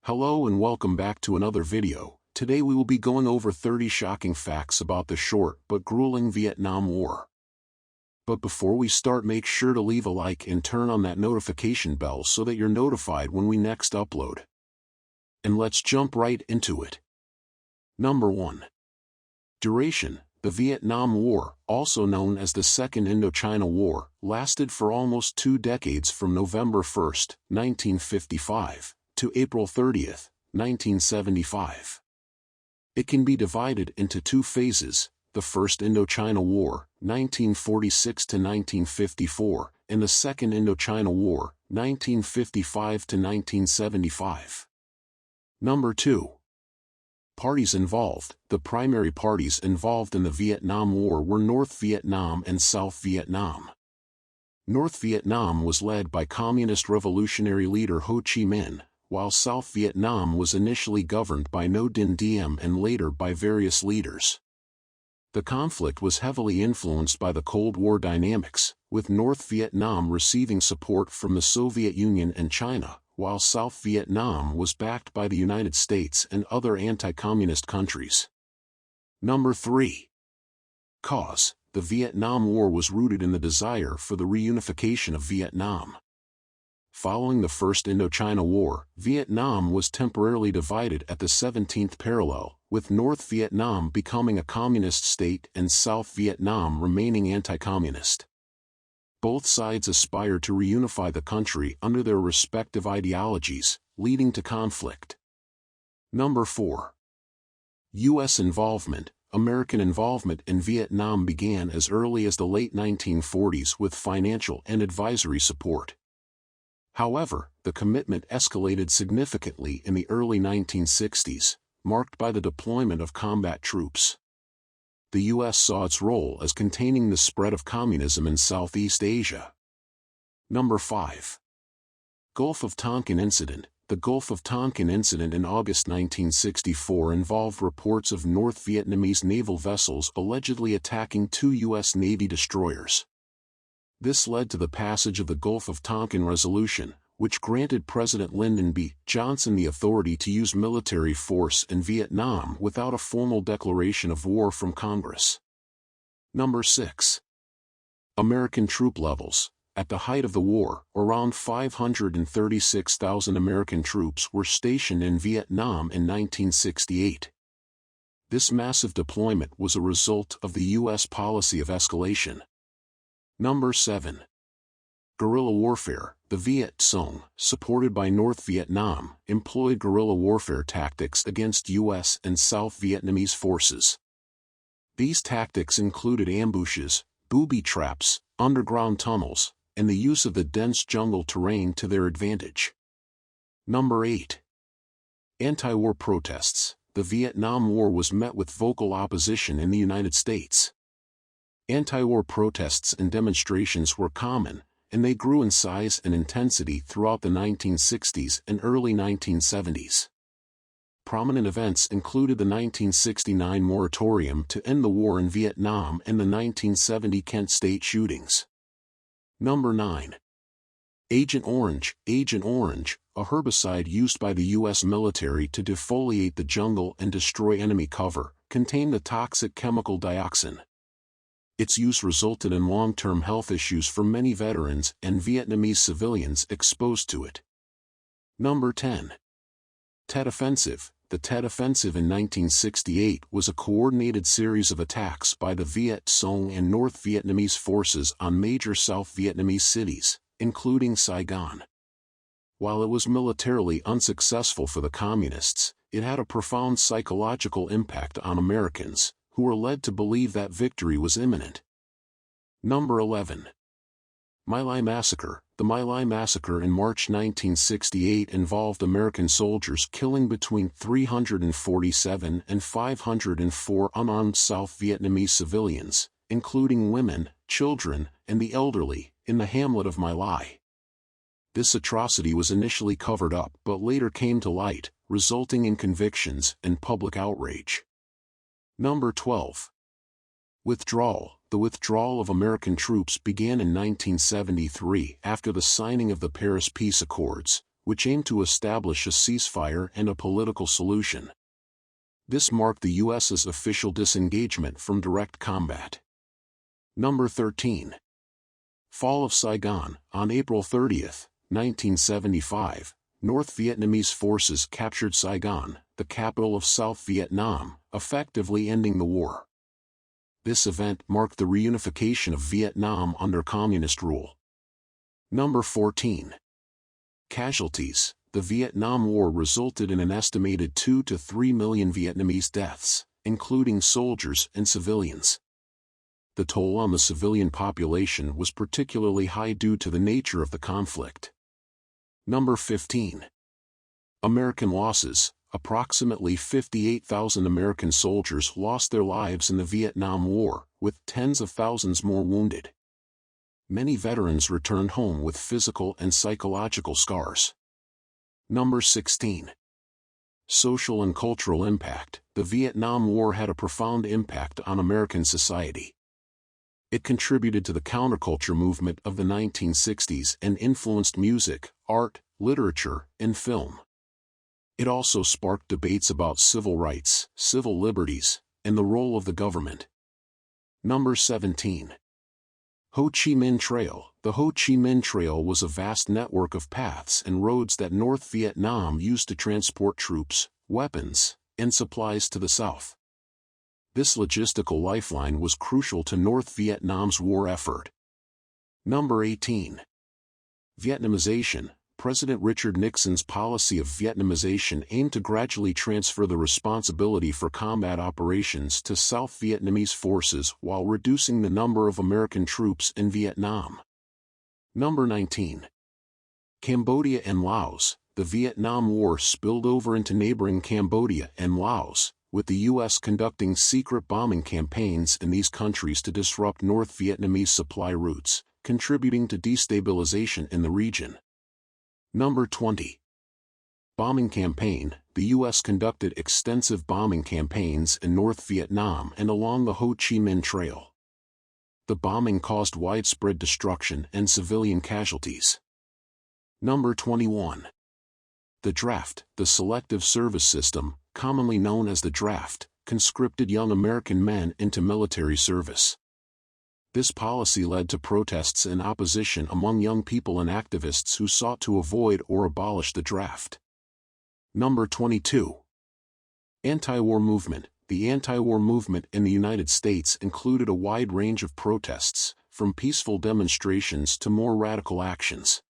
Hello and welcome back to another video. Today we will be going over 30 shocking facts about the short but grueling Vietnam War. But before we start, make sure to leave a like and turn on that notification bell so that you're notified when we next upload. And let's jump right into it. Number 1. Duration. The Vietnam War, also known as the Second Indochina War, lasted for almost 2 decades from November 1, 1955, to April 30, 1975. It can be divided into 2 phases, the First Indochina War, 1946 to 1954, and the Second Indochina War, 1955 to 1975. Number 2. Parties involved. The primary parties involved in the Vietnam War were North Vietnam and South Vietnam. North Vietnam was led by Communist Revolutionary leader Ho Chi Minh, while South Vietnam was initially governed by Ngo Dinh Diem and later by various leaders. The conflict was heavily influenced by the Cold War dynamics, with North Vietnam receiving support from the Soviet Union and China, while South Vietnam was backed by the United States and other anti-communist countries. Number 3. Cause. The Vietnam War was rooted in the desire for the reunification of Vietnam. Following the First Indochina War, Vietnam was temporarily divided at the 17th parallel, with North Vietnam becoming a communist state and South Vietnam remaining anti-communist. Both sides aspired to reunify the country under their respective ideologies, leading to conflict. Number 4. U.S. involvement. American involvement in Vietnam began as early as the late 1940s with financial and advisory support. However, the commitment escalated significantly in the early 1960s, marked by the deployment of combat troops. The U.S. saw its role as containing the spread of communism in Southeast Asia. Number 5. Gulf of Tonkin Incident. The Gulf of Tonkin incident in August 1964 involved reports of North Vietnamese naval vessels allegedly attacking 2 U.S. Navy destroyers. This led to the passage of the Gulf of Tonkin Resolution, which granted President Lyndon B. Johnson the authority to use military force in Vietnam without a formal declaration of war from Congress. Number 6. American troop levels. At the height of the war, around 536,000 American troops were stationed in Vietnam in 1968. This massive deployment was a result of the U.S. policy of escalation. Number 7. Guerrilla warfare. The Viet Cong, supported by North Vietnam, employed guerrilla warfare tactics against U.S. and South Vietnamese forces. These tactics included ambushes, booby traps, underground tunnels, and the use of the dense jungle terrain to their advantage. Number 8. Anti-war protests. The Vietnam War was met with vocal opposition in the United States. Anti-war protests and demonstrations were common, and they grew in size and intensity throughout the 1960s and early 1970s. Prominent events included the 1969 moratorium to end the war in Vietnam and the 1970 Kent State shootings. Number 9. Agent Orange. Agent Orange, a herbicide used by the U.S. military to defoliate the jungle and destroy enemy cover, contained the toxic chemical dioxin. Its use resulted in long-term health issues for many veterans and Vietnamese civilians exposed to it. Number 10. Tet Offensive. The Tet Offensive in 1968 was a coordinated series of attacks by the Viet Cong and North Vietnamese forces on major South Vietnamese cities, including Saigon. While it was militarily unsuccessful for the Communists, it had a profound psychological impact on Americans, who were led to believe that victory was imminent. Number 11. My Lai Massacre. The My Lai Massacre in March 1968 involved American soldiers killing between 347 and 504 unarmed South Vietnamese civilians, including women, children, and the elderly, in the hamlet of My Lai. This atrocity was initially covered up but later came to light, resulting in convictions and public outrage. Number 12. Withdrawal. The withdrawal of American troops began in 1973 after the signing of the Paris Peace Accords, which aimed to establish a ceasefire and a political solution. This marked the U.S.'s official disengagement from direct combat. Number 13. Fall of Saigon. On April 30, 1975, North Vietnamese forces captured Saigon, the capital of South Vietnam, effectively ending the war. This event marked the reunification of Vietnam under communist rule. Number 14. Casualties. The Vietnam War resulted in an estimated 2 to 3 million Vietnamese deaths, including soldiers and civilians. The toll on the civilian population was particularly high due to the nature of the conflict. Number 15. American losses. Approximately 58,000 American soldiers lost their lives in the Vietnam War, with tens of thousands more wounded. Many veterans returned home with physical and psychological scars. Number 16. Social and cultural impact. The Vietnam War had a profound impact on American society. It contributed to the counterculture movement of the 1960s and influenced music, art, literature, and film. It also sparked debates about civil rights, civil liberties, and the role of the government. Number 17. Ho Chi Minh Trail. The Ho Chi Minh Trail was a vast network of paths and roads that North Vietnam used to transport troops, weapons, and supplies to the south. This logistical lifeline was crucial to North Vietnam's war effort. Number 18. Vietnamization. President Richard Nixon's policy of Vietnamization aimed to gradually transfer the responsibility for combat operations to South Vietnamese forces while reducing the number of American troops in Vietnam. Number 19. Cambodia and Laos. The Vietnam War spilled over into neighboring Cambodia and Laos, with the U.S. conducting secret bombing campaigns in these countries to disrupt North Vietnamese supply routes, contributing to destabilization in the region. Number 20. Bombing campaign. The U.S. conducted extensive bombing campaigns in North Vietnam and along the Ho Chi Minh Trail. The bombing caused widespread destruction and civilian casualties. Number 21. The draft. The Selective Service System, commonly known as the draft, conscripted young American men into military service. This policy led to protests and opposition among young people and activists who sought to avoid or abolish the draft. Number 22. Anti-war movement. The anti-war movement in the United States included a wide range of protests, from peaceful demonstrations to more radical actions.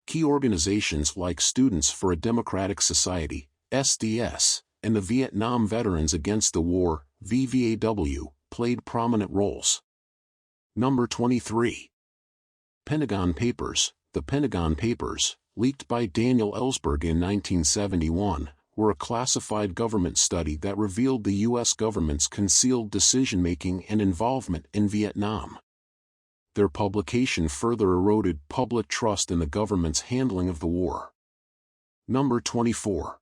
Key organizations like Students for a Democratic Society, SDS, and the Vietnam Veterans Against the War, VVAW, played prominent roles. Number 23. Pentagon Papers. The Pentagon Papers, leaked by Daniel Ellsberg in 1971, were a classified government study that revealed the U.S. government's concealed decision-making and involvement in Vietnam. Their publication further eroded public trust in the government's handling of the war. Number 24.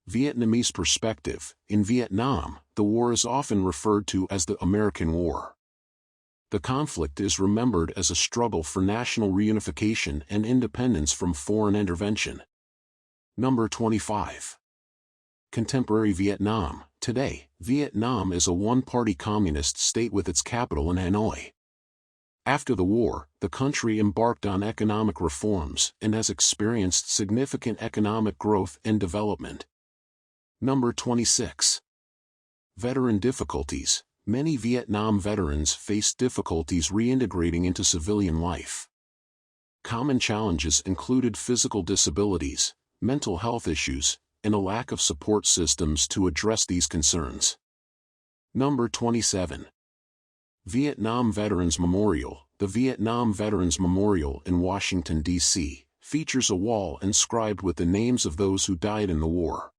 Vietnamese perspective. In Vietnam, the war is often referred to as the American War. The conflict is remembered as a struggle for national reunification and independence from foreign intervention. Number 25. Contemporary Vietnam. Today, Vietnam is a one-party communist state with its capital in Hanoi. After the war, the country embarked on economic reforms and has experienced significant economic growth and development. Number 26. Veteran difficulties. Many Vietnam veterans faced difficulties reintegrating into civilian life. Common challenges included physical disabilities, mental health issues, and a lack of support systems to address these concerns. Number 27. Vietnam Veterans Memorial. The Vietnam Veterans Memorial in Washington, D.C., features a wall inscribed with the names of those who died in the war.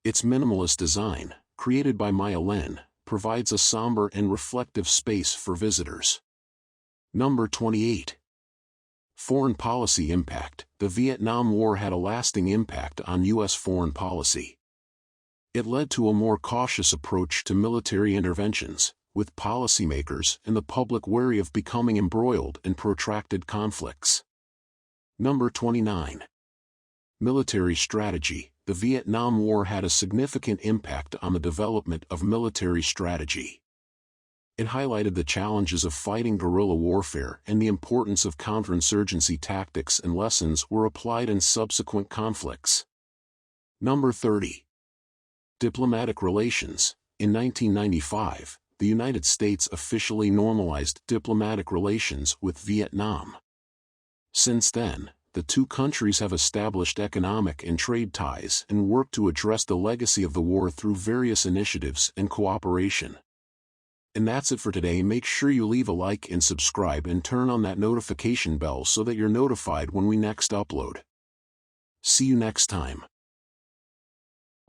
Its minimalist design, created by Maya Lin, provides a somber and reflective space for visitors. Number 28. Foreign policy impact. The Vietnam War had a lasting impact on U.S. foreign policy. It led to a more cautious approach to military interventions, with policymakers and the public wary of becoming embroiled in protracted conflicts. Number 29. Military strategy. The Vietnam War had a significant impact on the development of military strategy. It highlighted the challenges of fighting guerrilla warfare and the importance of counterinsurgency tactics, and lessons were applied in subsequent conflicts. Number 30. Diplomatic relations. In 1995, the United States officially normalized diplomatic relations with Vietnam. Since then, the two countries have established economic and trade ties and worked to address the legacy of the war through various initiatives and cooperation. And that's it for today. Make sure you leave a like and subscribe and turn on that notification bell so that you're notified when we next upload. See you next time.